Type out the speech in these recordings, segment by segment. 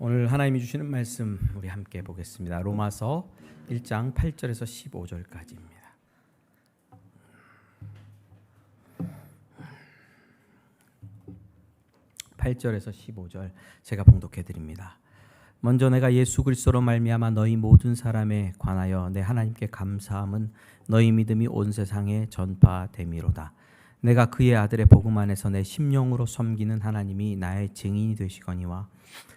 오늘 하나님이 주시는 말씀 우리 함께 보겠습니다. 로마서 1장 8절에서 15절까지입니다. 8절에서 15절 제가 봉독해 드립니다. 먼저 내가 예수 그리스도로 말미암아 너희 모든 사람에 관하여 내 하나님께 감사함은 너희 믿음이 온 세상에 전파됨이로다. 내가 그의 아들의 복음 안에서 내 심령으로 섬기는 하나님이 나의 증인이 되시거니와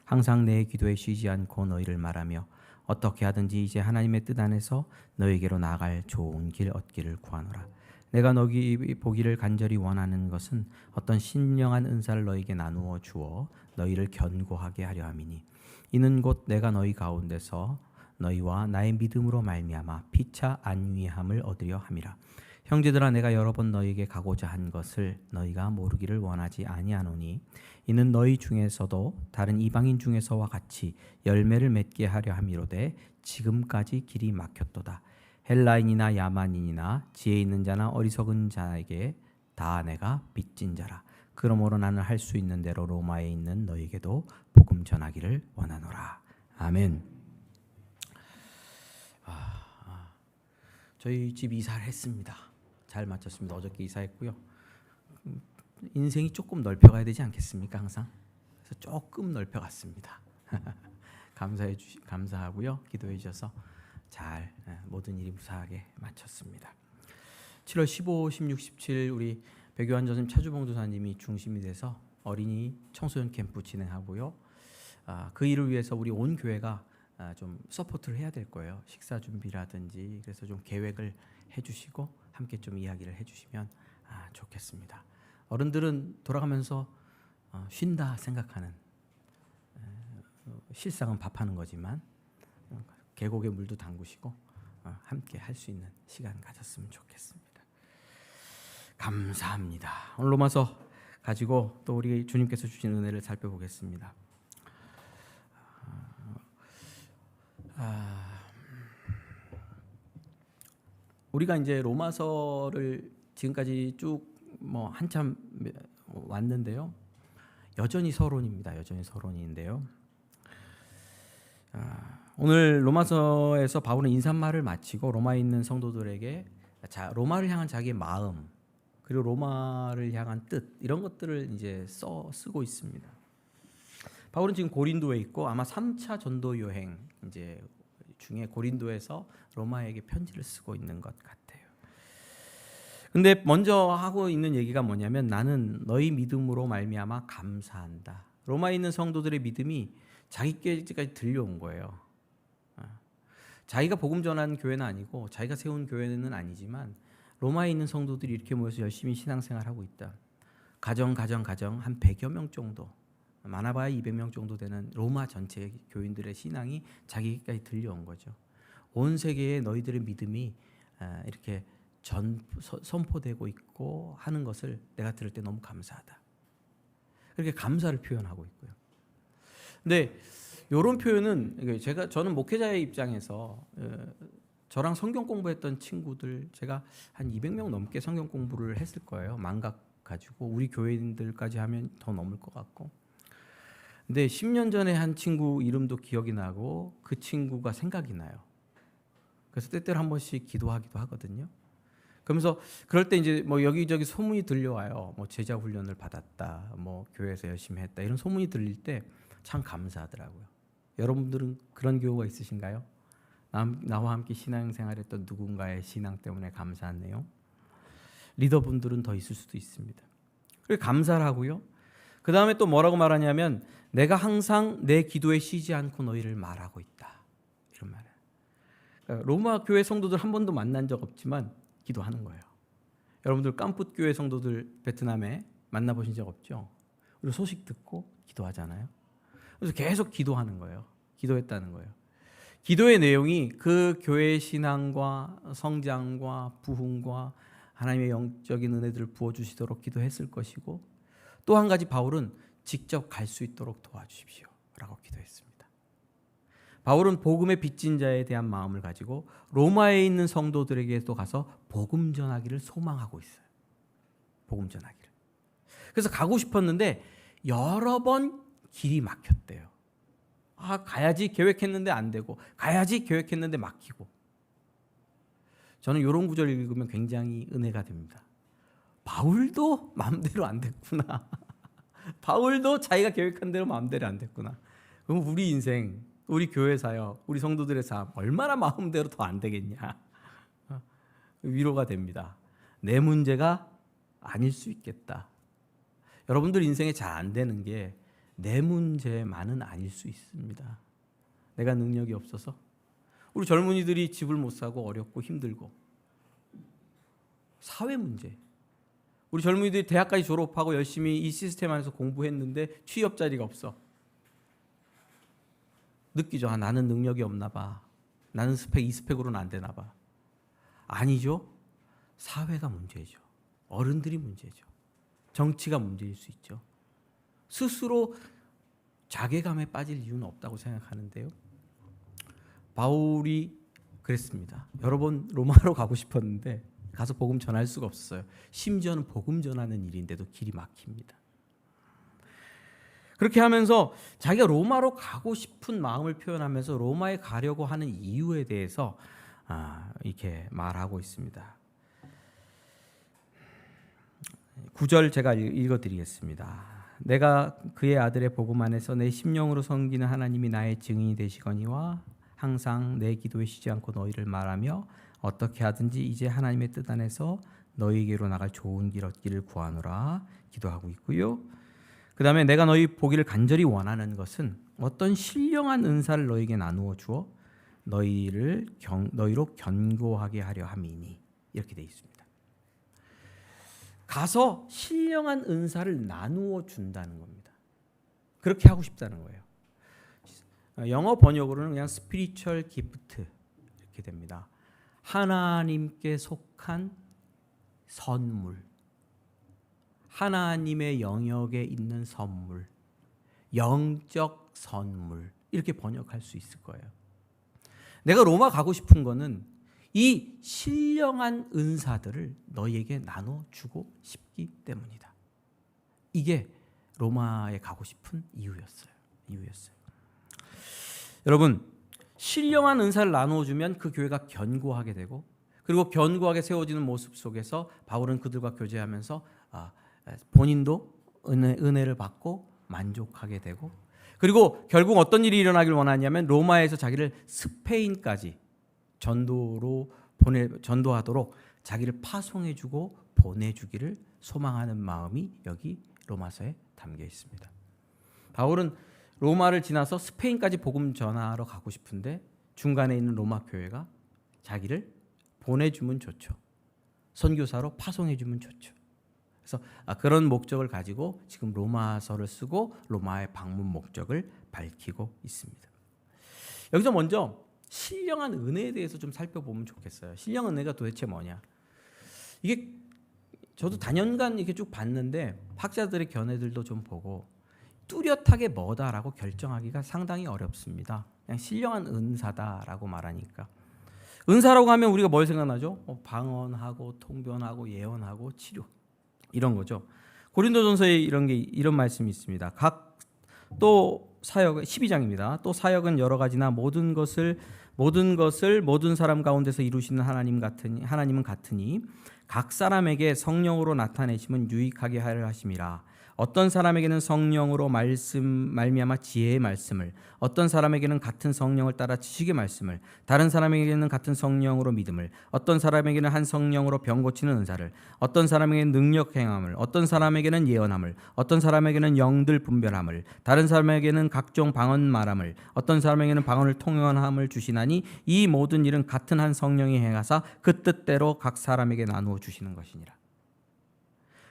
항상 내 기도에 쉬지 않고 너희를 말하며 어떻게 하든지 이제 하나님의 뜻 안에서 너희에게로 나아갈 좋은 길 얻기를 구하노라. 내가 너희 보기를 간절히 원하는 것은 어떤 신령한 은사를 너희에게 나누어 주어 너희를 견고하게 하려 함이니 이는 곧 내가 너희 가운데서 너희와 나의 믿음으로 말미암아 피차 안위함을 얻으려 함이라. 형제들아, 내가 여러 번 너희에게 가고자 한 것을 너희가 모르기를 원하지 아니하노니 이는 너희 중에서도 다른 이방인 중에서와 같이 열매를 맺게 하려 함이로되 지금까지 길이 막혔도다. 헬라인이나 야만인이나 지혜 있는 자나 어리석은 자에게 다 내가 빚진 자라. 그러므로 나는 할 수 있는 대로 로마에 있는 너희에게도 복음 전하기를 원하노라. 아멘. 저희 집 이사를 했습니다. 잘 마쳤습니다. 어저께 이사했고요. 인생이 조금 넓혀가야 되지 않겠습니까? 항상. 그래서 조금 넓혀갔습니다. 감사하고요. 기도해 주셔서 잘 모든 일이 무사하게 마쳤습니다. 7월 15, 16, 17 우리 백요한 전심 차주봉 도사님이 중심이 돼서 어린이 청소년 캠프 진행하고요. 그 일을 위해서 우리 온 교회가 좀 서포트를 해야 될 거예요. 식사 준비라든지. 그래서 좀 계획을 해주시고 함께 좀 이야기를 해주시면 좋겠습니다. 어른들은 돌아가면서 쉰다 생각하는, 실상은 밥하는 거지만 계곡에 물도 담그시고 함께 할 수 있는 시간 가졌으면 좋겠습니다. 감사합니다. 오늘 로마서 가지고 또 우리 주님께서 주신 은혜를 살펴보겠습니다. 우리가 이제 로마서를 지금까지 쭉 한참 왔는데요. 여전히 서론입니다. 여전히 서론인데요. 오늘 로마서에서 바울은 인사말을 마치고 로마에 있는 성도들에게 로마를 향한 자기의 마음, 그리고 로마를 향한 뜻, 이런 것들을 이제 쓰고 있습니다. 바울은 지금 고린도에 있고 아마 3차 전도 여행 이제 중에 고린도에서 로마에게 편지를 쓰고 있는 것 같아요. 근데 먼저 하고 있는 얘기가 뭐냐면 나는 너희 믿음으로 말미암아 감사한다. 로마에 있는 성도들의 믿음이 자기께까지 들려온 거예요. 자기가 복음 전하는 교회는 아니고 자기가 세운 교회는 아니지만 로마에 있는 성도들이 이렇게 모여서 열심히 신앙생활하고 있다. 가정 한 100여 명 정도, 많아봐야 200명 정도 되는 로마 전체 교인들의 신앙이 자기까지 들려온 거죠. 온 세계에 너희들의 믿음이 이렇게 선포되고 있고 하는 것을 내가 들을 때 너무 감사하다. 그렇게 감사를 표현하고 있고요. 근데 이런 표현은 저는 목회자의 입장에서 저랑 성경 공부했던 친구들, 제가 한 200명 넘게 성경 공부를 했을 거예요. 망각 가지고 우리 교회인들까지 하면 더 넘을 것 같고. 근데 10년 전에 한 친구 이름도 기억이 나고 그 친구가 생각이 나요. 그래서 때때로 한 번씩 기도하기도 하거든요. 그러면서 그럴 때 이제 여기저기 소문이 들려와요. 제자 훈련을 받았다, 교회에서 열심히 했다, 이런 소문이 들릴 때 참 감사하더라고요. 여러분들은 그런 경우가 있으신가요? 나와 함께 신앙생활했던 누군가의 신앙 때문에 감사한 내용? 리더분들은 더 있을 수도 있습니다. 그리고 감사를 하고요. 그 다음에 또 뭐라고 말하냐면 내가 항상 내 기도에 쉬지 않고 너희를 말하고 있다, 이런 말이에요. 그러니까 로마 교회 성도들 한 번도 만난 적 없지만 기도하는 거예요. 여러분들 깜풋 교회 성도들 베트남에 만나보신 적 없죠? 그리고 소식 듣고 기도하잖아요. 그래서 계속 기도하는 거예요. 기도했다는 거예요. 기도의 내용이 그 교회의 신앙과 성장과 부흥과 하나님의 영적인 은혜들을 부어주시도록 기도했을 것이고, 또 한 가지 바울은 직접 갈 수 있도록 도와주십시오 라고 기도했습니다. 바울은 복음의 빚진 자에 대한 마음을 가지고 로마에 있는 성도들에게도 가서 복음 전하기를 소망하고 있어요. 복음 전하기를. 그래서 가고 싶었는데 여러 번 길이 막혔대요. 가야지 계획했는데 안 되고, 가야지 계획했는데 막히고. 저는 이런 구절 읽으면 굉장히 은혜가 됩니다. 바울도 마음대로 안 됐구나. 바울도 자기가 계획한 대로 마음대로 안 됐구나. 그럼 우리 인생, 우리 교회 사역, 우리 성도들의 삶 얼마나 마음대로 더 안 되겠냐. 위로가 됩니다. 내 문제가 아닐 수 있겠다. 여러분들 인생에 잘 안 되는 게 내 문제만은 아닐 수 있습니다. 내가 능력이 없어서. 우리 젊은이들이 집을 못 사고 어렵고 힘들고, 사회 문제. 우리 젊은이들이 대학까지 졸업하고 열심히 이 시스템 안에서 공부했는데 취업 자리가 없어. 느끼죠. 나는 능력이 없나 봐. 나는 이 스펙으로는 안 되나 봐. 아니죠. 사회가 문제죠. 어른들이 문제죠. 정치가 문제일 수 있죠. 스스로 자괴감에 빠질 이유는 없다고 생각하는데요. 바울이 그랬습니다. 여러 번 로마로 가고 싶었는데 가서 복음 전할 수가 없었어요. 심지어는 복음 전하는 일인데도 길이 막힙니다. 그렇게 하면서 자기가 로마로 가고 싶은 마음을 표현하면서 로마에 가려고 하는 이유에 대해서 이렇게 말하고 있습니다. 9절 제가 읽어드리겠습니다. 내가 그의 아들의 복음 안에서 내 심령으로 섬기는 하나님이 나의 증인이 되시거니와 항상 내 기도에 쉬지 않고 너희를 말하며 어떻게 하든지 이제 하나님의 뜻 안에서 너희에게로 나갈 좋은 길 얻기를 구하노라 기도하고 있고요. 그 다음에 내가 너희 보기를 간절히 원하는 것은 어떤 신령한 은사를 너희에게 나누어 주어 너희로 견고하게 하려 함이니, 이렇게 되어 있습니다. 가서 신령한 은사를 나누어 준다는 겁니다. 그렇게 하고 싶다는 거예요. 영어 번역으로는 그냥 spiritual gift 이렇게 됩니다. 하나님께 속한 선물, 하나님의 영역에 있는 선물, 영적 선물, 이렇게 번역할 수 있을 거예요. 내가 로마 가고 싶은 거는 이 신령한 은사들을 너희에게 나눠주고 싶기 때문이다. 이게 로마에 가고 싶은 이유였어요. 여러분, 신령한 은사를 나누어주면 그 교회가 견고하게 되고, 그리고 견고하게 세워지는 모습 속에서 바울은 그들과 교제하면서 본인도 은혜를 받고 만족하게 되고, 그리고 결국 어떤 일이 일어나길 원하냐면 로마에서 자기를 스페인까지 전도하도록 자기를 파송해주고 보내주기를 소망하는 마음이 여기 로마서에 담겨 있습니다. 바울은 로마를 지나서 스페인까지 복음 전하러 가고 싶은데 중간에 있는 로마 교회가 자기를 보내주면 좋죠. 선교사로 파송해주면 좋죠. 그래서 그런 목적을 가지고 지금 로마서를 쓰고 로마의 방문 목적을 밝히고 있습니다. 여기서 먼저 신령한 은혜에 대해서 좀 살펴보면 좋겠어요. 신령 은혜가 도대체 뭐냐? 이게 저도 단연간 이렇게 쭉 봤는데 학자들의 견해들도 좀 보고 뚜렷하게 뭐다라고 결정하기가 상당히 어렵습니다. 그냥 신령한 은사다라고 말하니까. 은사라고 하면 우리가 뭘 생각나죠? 방언하고 통변하고 예언하고 치료, 이런 거죠. 고린도전서에 이런 말씀이 있습니다. 또 사역 12장입니다. 또 사역은 여러 가지나 모든 것을 모든 사람 가운데서 이루시는 하나님은 같으니 각 사람에게 성령으로 나타내심은 유익하게 하려 하심이라. 어떤 사람에게는 성령으로 말미암아 지혜의 말씀을, 어떤 사람에게는 같은 성령을 따라 지식의 말씀을, 다른 사람에게는 같은 성령으로 믿음을, 어떤 사람에게는 한 성령으로 병 고치는 은사를, 어떤 사람에게는 능력 행함을, 어떤 사람에게는 예언함을, 어떤 사람에게는 영들 분별함을, 다른 사람에게는 각종 방언 말함을, 어떤 사람에게는 방언을 통역함을 주시나니 이 모든 일은 같은 한 성령이 행하사 그 뜻대로 각 사람에게 나누어 주시는 것이니라.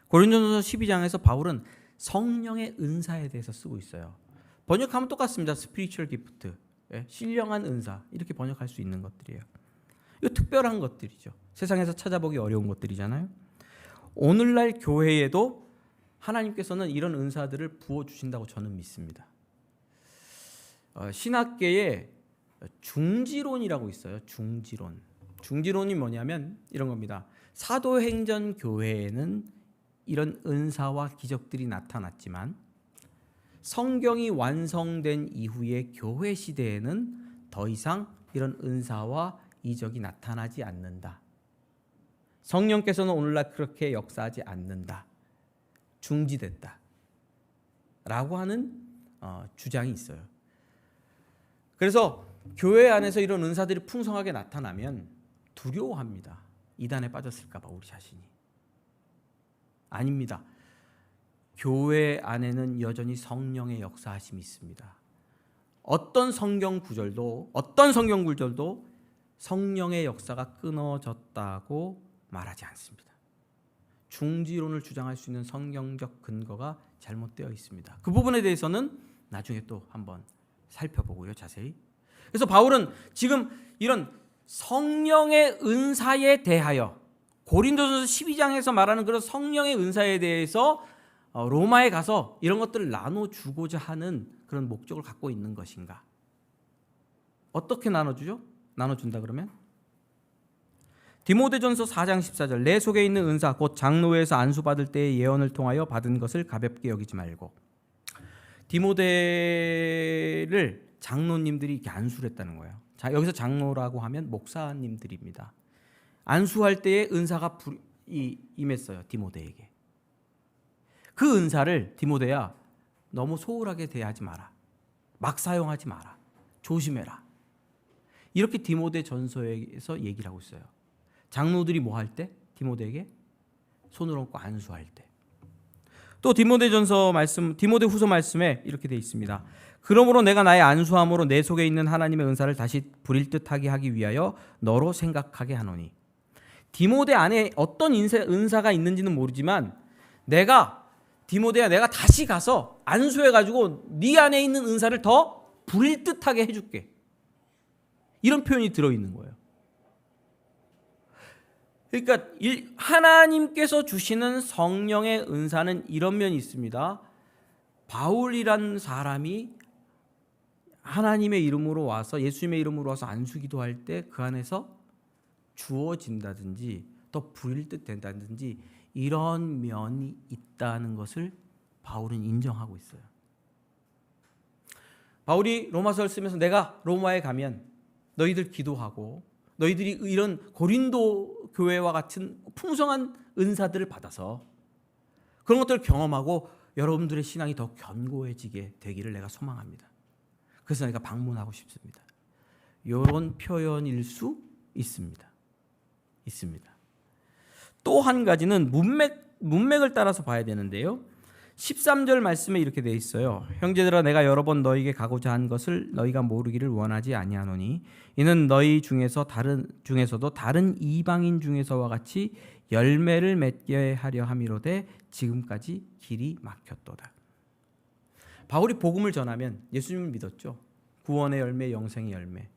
고린도전서 12장에서 바울은 성령의 은사에 대해서 쓰고 있어요. 번역하면 똑같습니다. spiritual gift, 신령한 은사, 이렇게 번역할 수 있는 것들이에요. 이거 특별한 것들이죠. 세상에서 찾아보기 어려운 것들이잖아요. 오늘날 교회에도 하나님께서는 이런 은사들을 부어주신다고 저는 믿습니다. 신학계에 중지론이라고 있어요. 중지론이 뭐냐면 이런 겁니다. 사도행전 교회에는 이런 은사와 기적들이 나타났지만 성경이 완성된 이후의 교회 시대에는 더 이상 이런 은사와 이적이 나타나지 않는다. 성령께서는 오늘날 그렇게 역사하지 않는다. 중지됐다. 라고 하는 주장이 있어요. 그래서 교회 안에서 이런 은사들이 풍성하게 나타나면 두려워합니다. 이단에 빠졌을까 봐 우리 자신이. 아닙니다. 교회 안에는 여전히 성령의 역사하심이 있습니다. 어떤 성경 구절도 성령의 역사가 끊어졌다고 말하지 않습니다. 중지론을 주장할 수 있는 성경적 근거가 잘못되어 있습니다. 그 부분에 대해서는 나중에 또 한번 살펴보고요, 자세히. 그래서 바울은 지금 이런 성령의 은사에 대하여 고린도전서 12장에서 말하는 그런 성령의 은사에 대해서 로마에 가서 이런 것들을 나눠주고자 하는 그런 목적을 갖고 있는 것인가? 어떻게 나눠주죠? 나눠준다 그러면? 디모데전서 4장 14절 내 속에 있는 은사 곧 장로회에서 안수받을 때의 예언을 통하여 받은 것을 가볍게 여기지 말고. 디모데를 장로님들이 이렇게 안수를 했다는 거예요. 자, 여기서 장로라고 하면 목사님들입니다. 안수할 때의 은사가 임했어요. 디모데에게. 그 은사를 디모데야 너무 소홀하게 대하지 마라. 막 사용하지 마라. 조심해라. 이렇게 디모데 전서에서 얘기를 하고 있어요. 장로들이 뭐 할 때? 디모데에게 손을 얹고 안수할 때. 또 디모데전서 말씀, 디모데 후서 말씀에 이렇게 돼 있습니다. 그러므로 내가 나의 안수함으로 내 속에 있는 하나님의 은사를 다시 부릴 듯하게 하기 위하여 너로 생각하게 하노니. 디모데 안에 어떤 은사가 있는지는 모르지만 디모데야 내가 다시 가서 안수해가지고 네 안에 있는 은사를 더 부릴 듯하게 해줄게. 이런 표현이 들어있는 거예요. 그러니까 하나님께서 주시는 성령의 은사는 이런 면이 있습니다. 바울이란 사람이 하나님의 이름으로 와서 예수님의 이름으로 와서 안수기도할 때 그 안에서 주어진다든지 더 부릴 듯 된다든지 이런 면이 있다는 것을 바울은 인정하고 있어요. 바울이 로마서를 쓰면서 내가 로마에 가면 너희들 기도하고 너희들이 이런 고린도 교회와 같은 풍성한 은사들을 받아서 그런 것들을 경험하고 여러분들의 신앙이 더 견고해지게 되기를 내가 소망합니다. 그래서 내가 방문하고 싶습니다. 이런 표현일 수 있습니다. 또 한 가지는 문맥을 따라서 봐야 되는데요. 13절 말씀에 이렇게 되어 있어요. 형제들아 내가 여러 번 너희에게 가고자 한 것을 너희가 모르기를 원하지 아니하노니 이는 너희 중에서도 다른 이방인 중에서와 같이 열매를 맺게 하려 함이로되 지금까지 길이 막혔도다. 바울이 복음을 전하면 예수님을 믿었죠. 구원의 열매, 영생의 열매.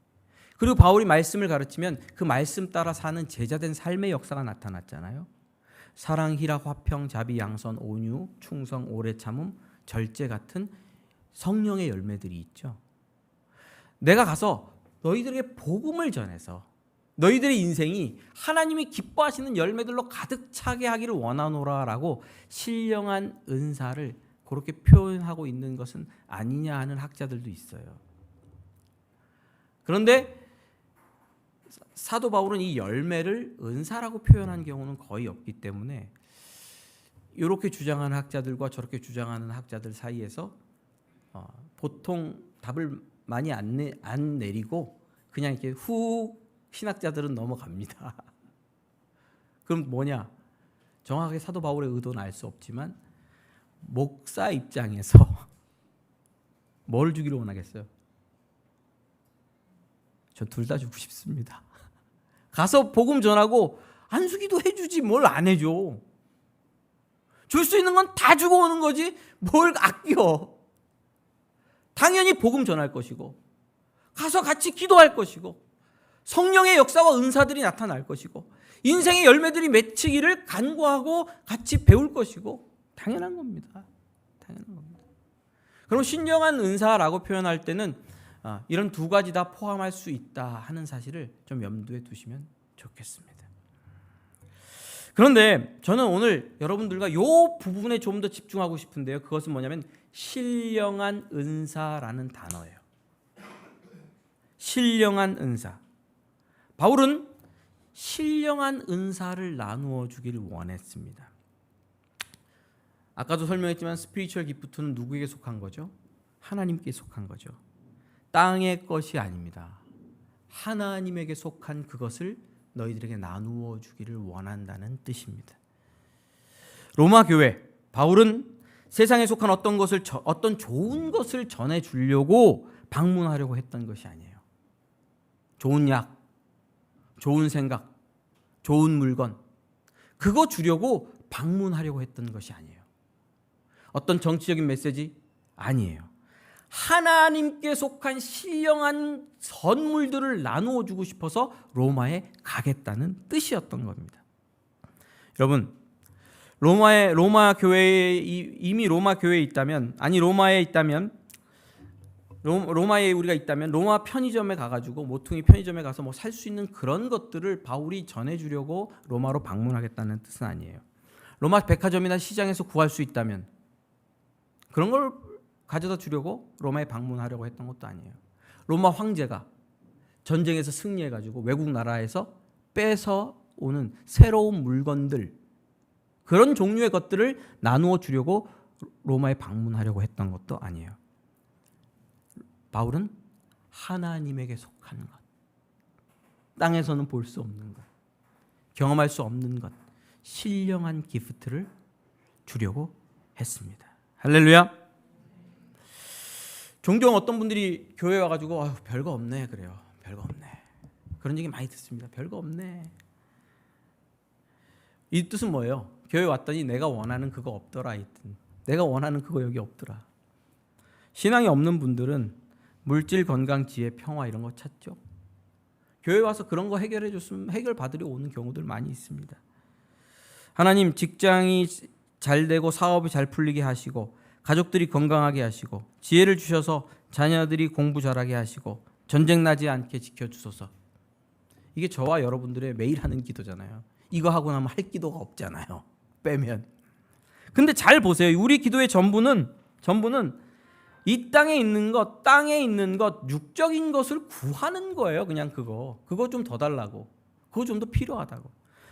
그리고 바울이 말씀을 가르치면 그 말씀 따라 사는 제자된 삶의 역사가 나타났잖아요. 사랑, 희락, 화평, 자비, 양선, 온유, 충성, 오래 참음, 절제 같은 성령의 열매들이 있죠. 내가 가서 너희들에게 복음을 전해서 너희들의 인생이 하나님이 기뻐하시는 열매들로 가득 차게 하기를 원하노라라고 신령한 은사를 그렇게 표현하고 있는 것은 아니냐 하는 학자들도 있어요. 그런데 사도 바울은 이 열매를 은사라고 표현한 경우는 거의 없기 때문에 이렇게 주장하는 학자들과 저렇게 주장하는 학자들 사이에서 보통 답을 많이 안 내리고 그냥 이렇게 신학자들은 넘어갑니다. 그럼 뭐냐? 정확하게 사도 바울의 의도는 알 수 없지만 목사 입장에서 뭘 주기를 원하겠어요? 전 둘 다 주고 싶습니다. 가서 복음 전하고 안수기도 해주지 뭘 안 해줘. 줄 수 있는 건 다 주고 오는 거지 뭘 아껴. 당연히 복음 전할 것이고 가서 같이 기도할 것이고 성령의 역사와 은사들이 나타날 것이고 인생의 열매들이 맺히기를 간구하고 같이 배울 것이고 당연한 겁니다. 그럼 신령한 은사라고 표현할 때는 이런 두 가지 다 포함할 수 있다 하는 사실을 좀 염두에 두시면 좋겠습니다. 그런데 저는 오늘 여러분들과 이 부분에 좀 더 집중하고 싶은데요. 그것은 뭐냐면 신령한 은사라는 단어예요. 신령한 은사. 바울은 신령한 은사를 나누어 주기를 원했습니다. 아까도 설명했지만 스피리추얼 기프트는 누구에게 속한 거죠? 하나님께 속한 거죠. 땅의 것이 아닙니다. 하나님에게 속한 그것을 너희들에게 나누어 주기를 원한다는 뜻입니다. 로마 교회, 바울은 세상에 속한 어떤 좋은 것을 전해 주려고 방문하려고 했던 것이 아니에요. 좋은 약, 좋은 생각, 좋은 물건, 그거 주려고 방문하려고 했던 것이 아니에요. 어떤 정치적인 메시지? 아니에요. 하나님께 속한 신령한 선물들을 나누어 주고 싶어서 로마에 가겠다는 뜻이었던 겁니다. 여러분, 로마 교회에 이미 로마 교회에 있다면, 아니 로마에 있다면, 로마에 우리가 있다면 로마 편의점에 가가지고 모퉁이 편의점에 가서 뭐 살 수 있는 그런 것들을 바울이 전해주려고 로마로 방문하겠다는 뜻은 아니에요. 로마 백화점이나 시장에서 구할 수 있다면 그런 걸 가져다 주려고 로마에 방문하려고 했던 것도 아니에요. 로마 황제가 전쟁에서 승리해가지고 외국 나라에서 빼서 오는 새로운 물건들, 그런 종류의 것들을 나누어 주려고 로마에 방문하려고 했던 것도 아니에요. 바울은 하나님에게 속한 것, 땅에서는 볼 수 없는 것, 경험할 수 없는 것, 신령한 기프트를 주려고 했습니다. 할렐루야. 종종 어떤 분들이 교회에 와가지고 별거 없네 그래요. 별거 없네. 그런 얘기 많이 듣습니다. 별거 없네. 이 뜻은 뭐예요? 교회 왔더니 내가 원하는 그거 없더라. 내가 원하는 그거 여기 없더라. 신앙이 없는 분들은 물질, 건강, 지혜, 평화 이런 거 찾죠. 교회 와서 그런 거 해결해 줬으면 해결 받으려 오는 경우들 많이 있습니다. 하나님, 직장이 잘 되고 사업이 잘 풀리게 하시고 가족들이 건강하게 하시고 지혜를 주셔서 자녀들이 공부 잘하게 하시고 전쟁 나지 않게 지켜주소서. 이게 저와 여러분들의 매일 하는 기도잖아요. 이거 하고 나면 할 기도가 없잖아요. 빼면. 근데 잘 보세요. 우리 기도의 전부는 이 땅에 있는 것, 땅에 있는 것, 육적인 것을 구하는 거예요. 그냥 그거 좀 더 달라고, 그거 좀 더 필요하다고.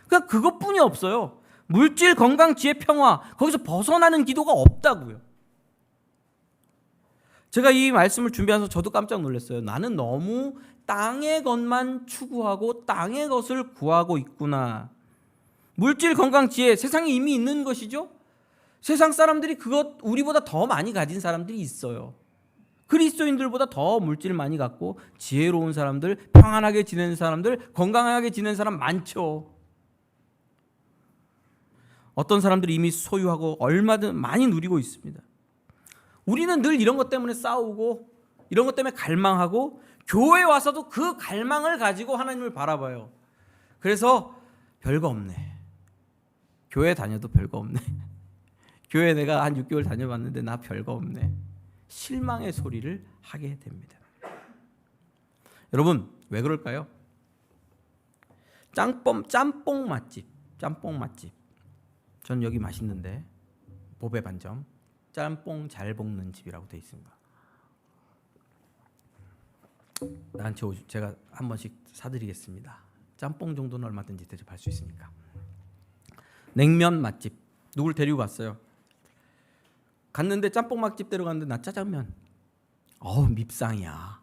그냥 그것뿐이 없어요. 물질, 건강, 지혜, 평화, 거기서 벗어나는 기도가 없다고요. 제가 이 말씀을 준비하면서 저도 깜짝 놀랐어요. 나는 너무 땅의 것만 추구하고 땅의 것을 구하고 있구나. 물질, 건강, 지혜, 세상에 이미 있는 것이죠. 세상 사람들이 그것 우리보다 더 많이 가진 사람들이 있어요. 그리스도인들보다 더 물질을 많이 갖고 지혜로운 사람들, 평안하게 지내는 사람들, 건강하게 지내는 사람 많죠. 어떤 사람들이 이미 소유하고 얼마든 많이 누리고 있습니다. 우리는 늘 이런 것 때문에 싸우고 이런 것 때문에 갈망하고 교회에 와서도 그 갈망을 가지고 하나님을 바라봐요. 그래서 별거 없네. 교회 다녀도 별거 없네. 교회 내가 한 6개월 다녀봤는데 나 별거 없네. 실망의 소리를 하게 됩니다. 여러분, 왜 그럴까요? 짬뽕 맛집. 전 여기 맛있는데 보배 반점 짬뽕 잘 볶는 집이라고 돼 있습니다. 나한테 제가 한 번씩 사드리겠습니다. 짬뽕 정도는 얼마든지 대접할 수 있으니까. 냉면 맛집. 누굴 데리고 갔어요. 갔는데 짬뽕 맛집 데려갔는데 나 짜장면. 밉상이야.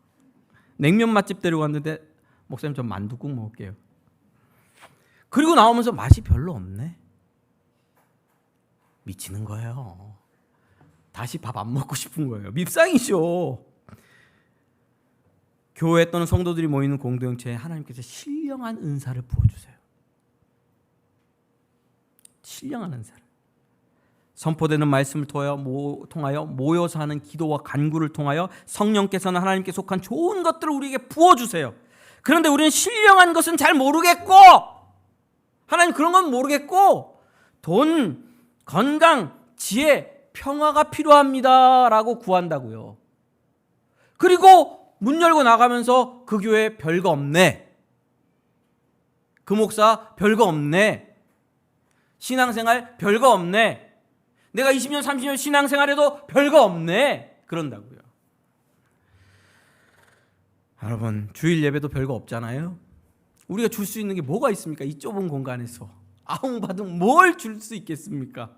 냉면 맛집 데려갔는데 목사님 저 만둣국 먹을게요. 그리고 나오면서 맛이 별로 없네. 미치는 거예요. 다시 밥 안 먹고 싶은 거예요. 밉상이죠. 교회 또는 성도들이 모이는 공동체에 하나님께서 신령한 은사를 부어주세요. 신령한 은사를. 선포되는 말씀을 통하여 모여서 하는 기도와 간구를 통하여 성령께서는 하나님께 속한 좋은 것들을 우리에게 부어주세요. 그런데 우리는 신령한 것은 잘 모르겠고, 하나님 그런 건 모르겠고, 돈, 건강, 지혜, 평화가 필요합니다 라고 구한다고요. 그리고 문 열고 나가면서 그 교회 별거 없네, 그 목사 별거 없네, 신앙생활 별거 없네, 내가 20년 30년 신앙생활해도 별거 없네 그런다고요. 여러분 주일 예배도 별거 없잖아요. 우리가 줄 수 있는 게 뭐가 있습니까? 이 좁은 공간에서 아웅바둥 뭘 줄 수 있겠습니까?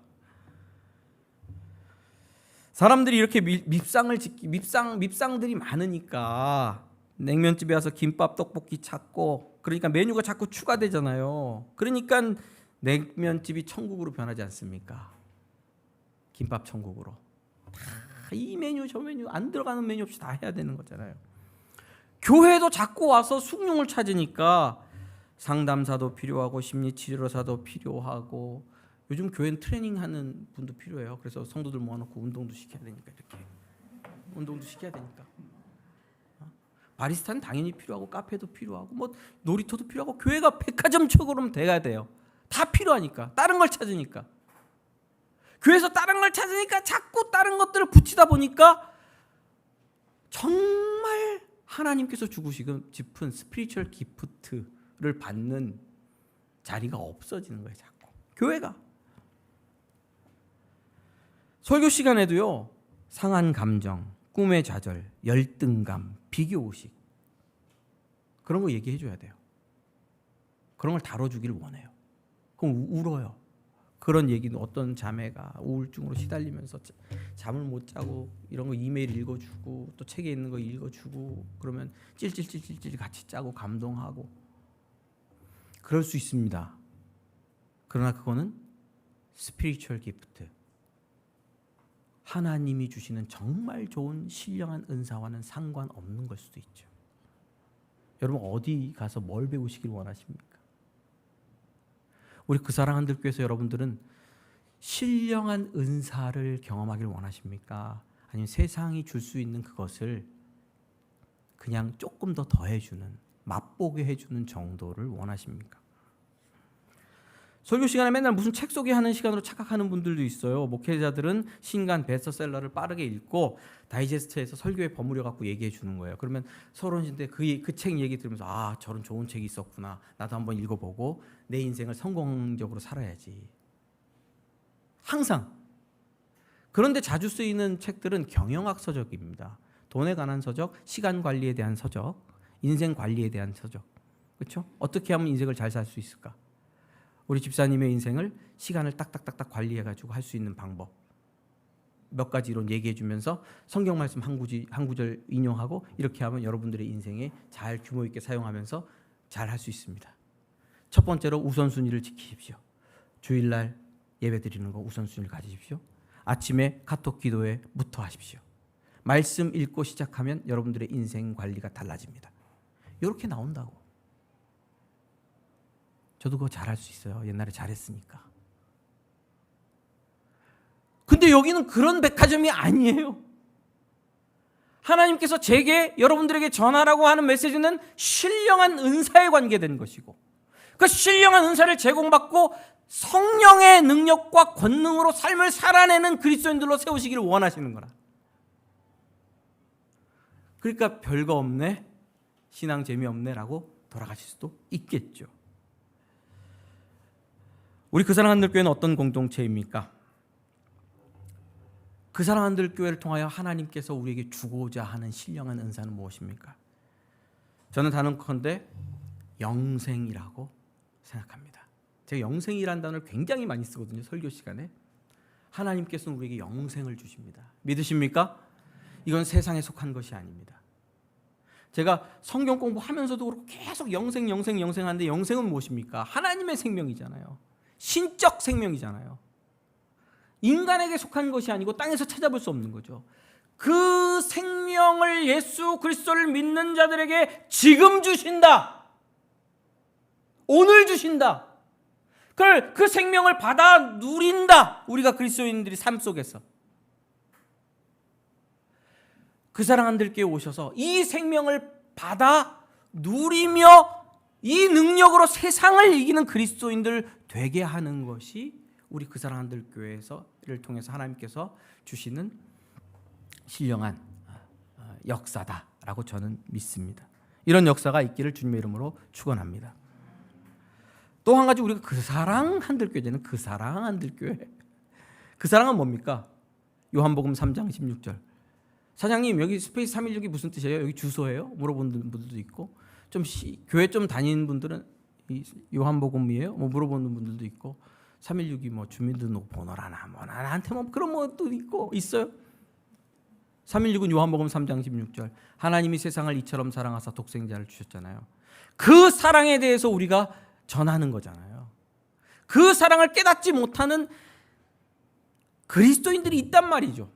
사람들이 이렇게 밉상들이 많으니까 냉면집에 와서 김밥 떡볶이 찾고, 그러니까 메뉴가 자꾸 추가되잖아요. 그러니까 냉면집이 천국으로 변하지 않습니까? 김밥 천국으로. 다 이 메뉴 저 메뉴 안 들어가는 메뉴 없이 다 해야 되는 거잖아요. 교회도 자꾸 와서 숭늉을 찾으니까 상담사도 필요하고 심리치료사도 필요하고, 요즘 교회는 트레이닝하는 분도 필요해요. 그래서 성도들 모아놓고 운동도 시켜야 되니까, 이렇게 운동도 시켜야 되니까. 바리스타는 당연히 필요하고 카페도 필요하고 뭐 놀이터도 필요하고, 교회가 백화점처럼 돼야 돼요. 다 필요하니까. 다른 걸 찾으니까. 교회에서 다른 걸 찾으니까 자꾸 다른 것들을 붙이다 보니까 정말 하나님께서 주고 싶은 스피리추얼 기프트를 받는 자리가 없어지는 거예요. 자꾸 교회가. 설교 시간에도요, 상한 감정, 꿈의 좌절, 열등감, 비교의식, 그런 거 얘기해 줘야 돼요. 그런 걸 다뤄주기를 원해요. 그럼 울어요. 그런 얘기는 어떤 자매가 우울증으로 시달리면서 잠을 못 자고 이런 거 이메일 읽어주고 또 책에 있는 거 읽어주고 그러면 찔찔찔찔 같이 짜고 감동하고 그럴 수 있습니다. 그러나 그거는 스피리추얼 기프트, 하나님이 주시는 정말 좋은 신령한 은사와는 상관없는 걸 수도 있죠. 여러분 어디 가서 뭘 배우시길 원하십니까? 우리 그 사랑 한들교회에서 여러분들은 신령한 은사를 경험하길 원하십니까? 아니면 세상이 줄 수 있는 그것을 그냥 조금 더 더해주는, 맛보게 해주는 정도를 원하십니까? 설교 시간에 맨날 무슨 책 소개하는 시간으로 착각하는 분들도 있어요. 목회자들은 신간 베스트셀러를 빠르게 읽고 다이제스트에서 설교에 버무려 갖고 얘기해 주는 거예요. 그러면 서론인데 그 책 얘기 들으면서 아, 저런 좋은 책이 있었구나. 나도 한번 읽어보고 내 인생을 성공적으로 살아야지. 항상. 그런데 자주 쓰이는 책들은 경영학 서적입니다. 돈에 관한 서적, 시간 관리에 대한 서적, 인생 관리에 대한 서적. 그렇죠? 어떻게 하면 인생을 잘 살 수 있을까? 우리 집사님의 인생을 시간을 딱딱딱딱 관리해가지고 할 수 있는 방법 몇 가지 이론 얘기해 주면서 성경 말씀 한 구절 인용하고 이렇게 하면 여러분들의 인생에 잘 규모 있게 사용하면서 잘 할 수 있습니다. 첫 번째로 우선순위를 지키십시오. 주일날 예배 드리는 거 우선순위를 가지십시오. 아침에 카톡 기도에 묻어 하십시오. 말씀 읽고 시작하면 여러분들의 인생 관리가 달라집니다. 이렇게 나온다고. 저도 그거 잘할 수 있어요. 옛날에 잘했으니까. 근데 여기는 그런 백화점이 아니에요. 하나님께서 제게 여러분들에게 전하라고 하는 메시지는 신령한 은사에 관계된 것이고, 그 신령한 은사를 제공받고 성령의 능력과 권능으로 삶을 살아내는 그리스도인들로 세우시기를 원하시는 거라. 그러니까 별거 없네, 신앙 재미없네라고 돌아가실 수도 있겠죠. 우리 그 사랑 한들교회는 어떤 공동체입니까? 그 사랑 한들교회를 통하여 하나님께서 우리에게 주고자 하는 신령한 은사는 무엇입니까? 저는 단언컨대 영생이라고 생각합니다. 제가 영생이라는 단어를 굉장히 많이 쓰거든요. 설교 시간에. 하나님께서는 우리에게 영생을 주십니다. 믿으십니까? 이건 세상에 속한 것이 아닙니다. 제가 성경 공부하면서도 그렇고 계속 영생 하는데, 영생은 무엇입니까? 하나님의 생명이잖아요. 신적 생명이잖아요. 인간에게 속한 것이 아니고 땅에서 찾아볼 수 없는 거죠. 그 생명을 예수 그리스도를 믿는 자들에게 지금 주신다. 오늘 주신다. 그 생명을 받아 누린다. 우리가 그리스도인들이 삶 속에서. 그 사랑 한들교회에 오셔서 이 생명을 받아 누리며 이 능력으로 세상을 이기는 그리스도인들 되게 하는 것이 우리 그 사랑 한들교회를 통해서 하나님께서 주시는 신령한 역사다라고 저는 믿습니다. 이런 역사가 있기를 주님의 이름으로 축원합니다. 또 한 가지, 우리가 그 사랑 한들교회는 그 사랑 한들교회, 그 사랑은 뭡니까? 요한복음 3장 16절. 사장님 여기 스페이스 316이 무슨 뜻이에요? 여기 주소예요? 물어보는 분들도 있고, 좀 교회 좀 다니는 분들은 요한복음이에요? 뭐 물어보는 분들도 있고, 316이 뭐 주민등록번호라나 뭐나 나한테 뭐 그런 것도 있고 있어요. 316은 요한복음 3장 16절. 하나님이 세상을 이처럼 사랑하사 독생자를 주셨잖아요. 그 사랑에 대해서 우리가 전하는 거잖아요. 그 사랑을 깨닫지 못하는 그리스도인들이 있단 말이죠.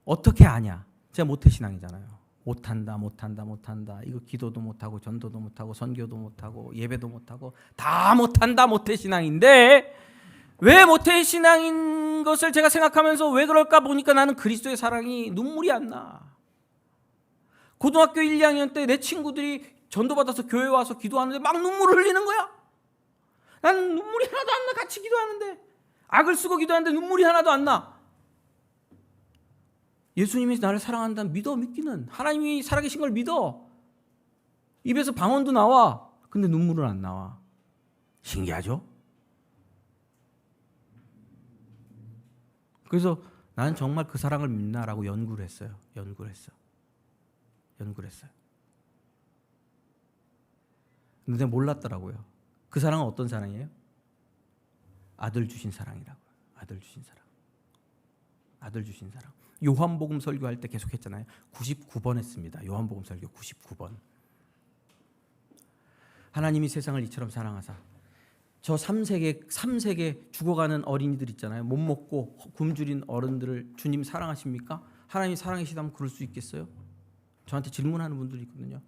어떻게 아냐? 제가 모태신앙이잖아요. 못한다. 이거 기도도 못하고 전도도 못하고 선교도 못하고 예배도 못하고 다 못한다. 모태신앙인데 왜 모태신앙인 것을 제가 생각하면서 왜 그럴까 보니까 나는 그리스도의 사랑이 눈물이 안 나. 고등학교 1, 2학년 때 내 친구들이 전도받아서 교회 와서 기도하는데 막 눈물을 흘리는 거야. 나는 눈물이 하나도 안 나. 같이 기도하는데 악을 쓰고 기도하는데 눈물이 하나도 안 나. 예수님이 나를 사랑한다는 믿기는. 하나님이 살아계신 걸 믿어. 입에서 방언도 나와. 근데 눈물은 안 나와. 신기하죠? 그래서 나는 정말 그 사랑을 믿나라고 연구를 했어요. 연구를 했어요. 근데 몰랐더라고요. 그 사랑은 어떤 사랑이에요? 아들 주신 사랑이라고요. 아들 주신 사랑. 요한복음 설교할 때 계속 했잖아요. 99번 했습니다. 요한복음 설교 99번. 하나님이 세상을 이처럼 사랑하사. 저 3세계 죽어가는 어린이들 있잖아요. 못 먹고 굶주린 어른들을 주님 사랑하십니까? 하나님이 사랑하시다면 그럴 수 있겠어요? 저한테 질문하는 분들이 있거든요.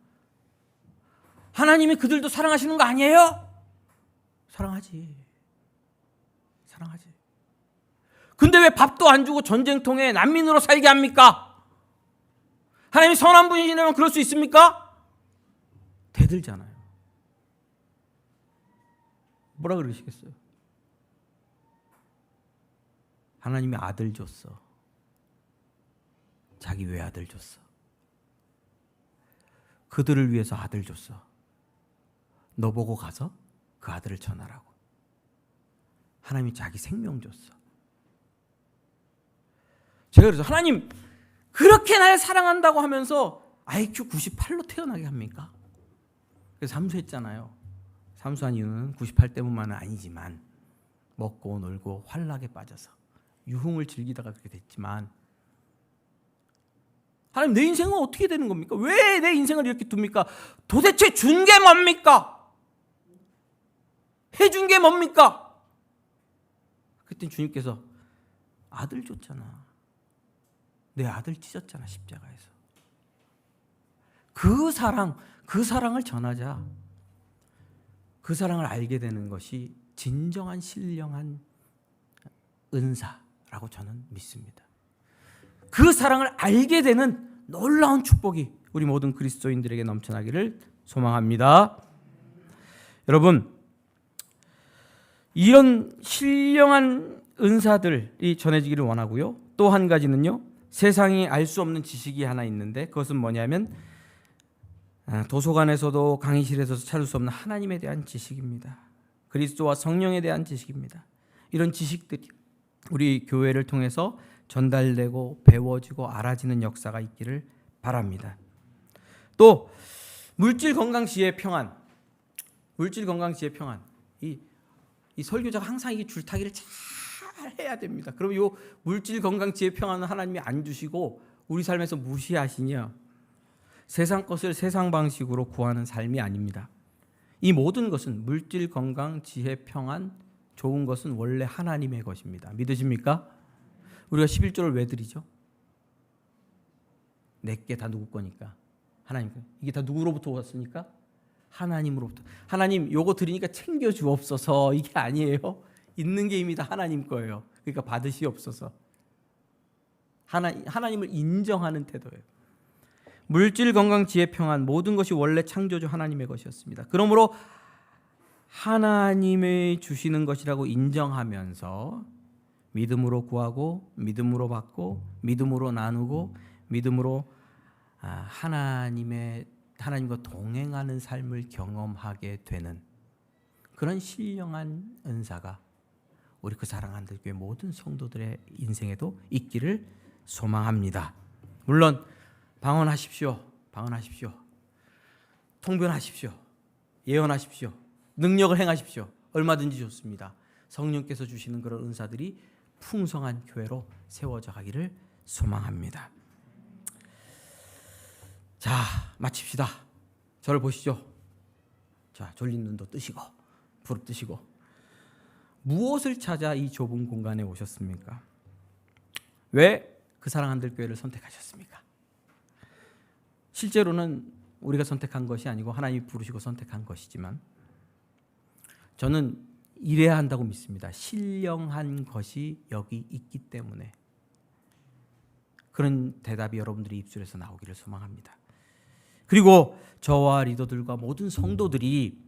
하나님이 그들도 사랑하시는 거 아니에요? 사랑하지. 근데 왜 밥도 안 주고 전쟁통에 난민으로 살게 합니까? 하나님이 선한 분이시라면 그럴 수 있습니까? 대들잖아요. 뭐라 그러시겠어요? 하나님이 아들 줬어. 자기 외아들 줬어. 그들을 위해서 아들 줬어. 너 보고 가서 그 아들을 전하라고. 하나님이 자기 생명 줬어. 제가 그래서 하나님 그렇게 날 사랑한다고 하면서 IQ 98로 태어나게 합니까? 그래서 삼수했잖아요. 삼수한 이유는 98 때문만은 아니지만 먹고 놀고 환락에 빠져서 유흥을 즐기다가 그렇게 됐지만, 하나님 내 인생은 어떻게 되는 겁니까? 왜 내 인생을 이렇게 둡니까? 도대체 준 게 뭡니까? 해준 게 뭡니까? 그때 주님께서 아들 줬잖아. 내 아들 찢었잖아, 십자가에서. 그 사랑을 전하자. 그 사랑을 알게 되는 것이 진정한 신령한 은사라고 저는 믿습니다. 그 사랑을 알게 되는 놀라운 축복이 우리 모든 그리스도인들에게 넘쳐나기를 소망합니다. 여러분, 이런 신령한 은사들이 전해지기를 원하고요. 또 한 가지는요, 세상이 알 수 없는 지식이 하나 있는데 그것은 뭐냐면 도서관에서도 강의실에서도 찾을 수 없는 하나님에 대한 지식입니다. 그리스도와 성령에 대한 지식입니다. 이런 지식들이 우리 교회를 통해서 전달되고 배워지고 알아지는 역사가 있기를 바랍니다. 또 물질 건강 지혜 평안. 이 설교자가 항상 이 줄타기를 잘 해야 됩니다. 그럼 이 물질 건강 지혜 평안은 하나님이 안 주시고 우리 삶에서 무시하시냐? 세상 것을 세상 방식으로 구하는 삶이 아닙니다. 이 모든 것은 물질 건강 지혜 평안 좋은 것은 원래 하나님의 것입니다. 믿으십니까? 우리가 11조를 왜 드리죠? 내게 다 누구 거니까. 하나님 거. 이게 다 누구로부터 왔습니까? 하나님으로부터. 하나님 요거 드리니까 챙겨 주옵소서. 이게 아니에요. 있는 게 이미 다 하나님 거예요. 그러니까 받으시옵소서. 하나님을 인정하는 태도예요. 물질 건강 지혜 평안 모든 것이 원래 창조주 하나님의 것이었습니다. 그러므로 하나님의 주시는 것이라고 인정하면서 믿음으로 구하고 믿음으로 받고 믿음으로 나누고 믿음으로 하나님과 동행하는 삶을 경험하게 되는 그런 신령한 은사가 우리 그 사랑하는 교회 모든 성도들의 인생에도 있기를 소망합니다. 물론 방언하십시오. 통변하십시오. 예언하십시오. 능력을 행하십시오. 얼마든지 좋습니다. 성령께서 주시는 그런 은사들이 풍성한 교회로 세워져 가기를 소망합니다. 자, 마칩시다. 저를 보시죠. 자, 졸린 눈도 뜨시고 부릅 뜨시고. 무엇을 찾아 이 좁은 공간에 오셨습니까? 왜 그 사랑하는 교회를 선택하셨습니까? 실제로는 우리가 선택한 것이 아니고 하나님이 부르시고 선택한 것이지만 저는 이래야 한다고 믿습니다. 신령한 것이 여기 있기 때문에. 그런 대답이 여러분들의 입술에서 나오기를 소망합니다. 그리고 저와 리더들과 모든 성도들이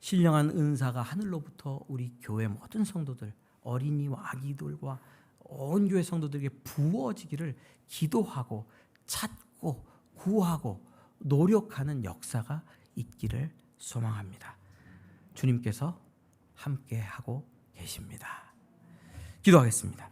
신령한 은사가 하늘로부터 우리 교회 모든 성도들, 어린이와 아기들과 온 교회 성도들에게 부어지기를 기도하고 찾고 구하고 노력하는 역사가 있기를 소망합니다. 주님께서 함께하고 계십니다. 기도하겠습니다.